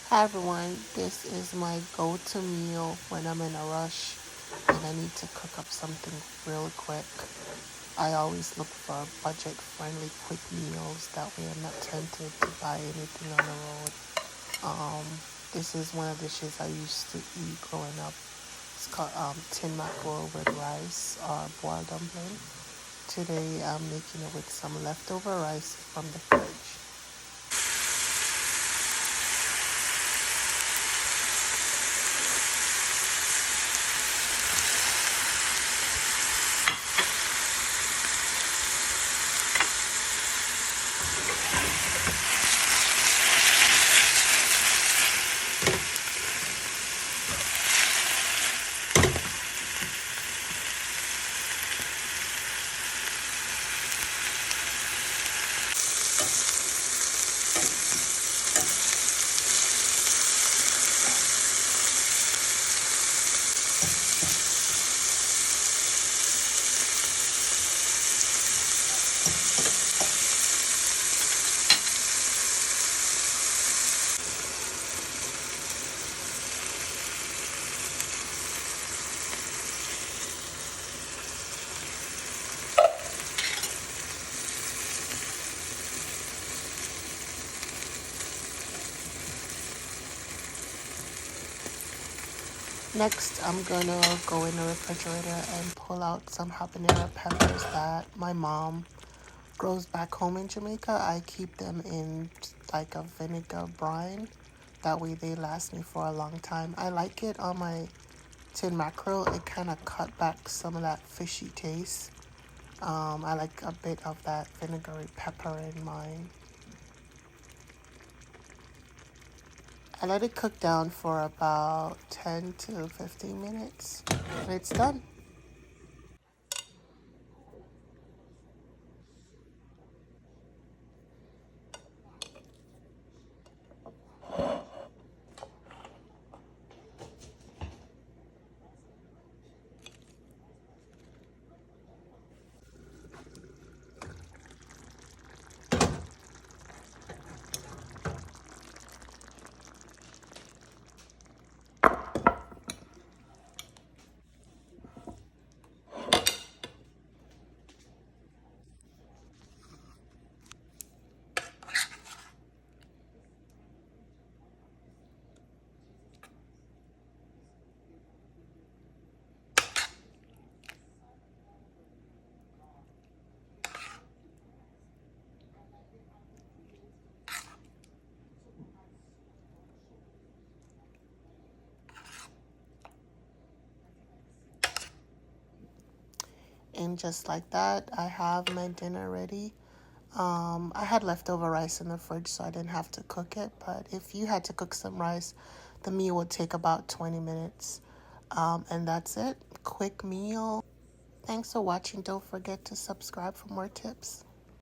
Hi everyone, this is my go-to meal when I'm in a rush and I need to cook up something real quick. I always look for budget-friendly quick meals. That way I'm not tempted to buy anything on the road. Um, this is one of the dishes I used to eat growing up. It's called tin mackerel with rice or boiled dumpling. Today I'm making it with some leftover rice from the fridge. Next, I'm gonna go in the refrigerator and pull out some habanero peppers that my mom grows back home in Jamaica. I keep them in like a vinegar brine. That way they last me for a long time. I like it on my tin mackerel. It kind of cut back some of that fishy taste. I like a bit of that vinegary pepper in mine. I let it cook down for about 10 to 15 minutes and it's done. And just like that, I have my dinner ready. I had leftover rice in the fridge, so I didn't have to cook it. But if you had to cook some rice, the meal would take about 20 minutes. And that's it. Quick meal. Thanks for watching. Don't forget to subscribe for more tips.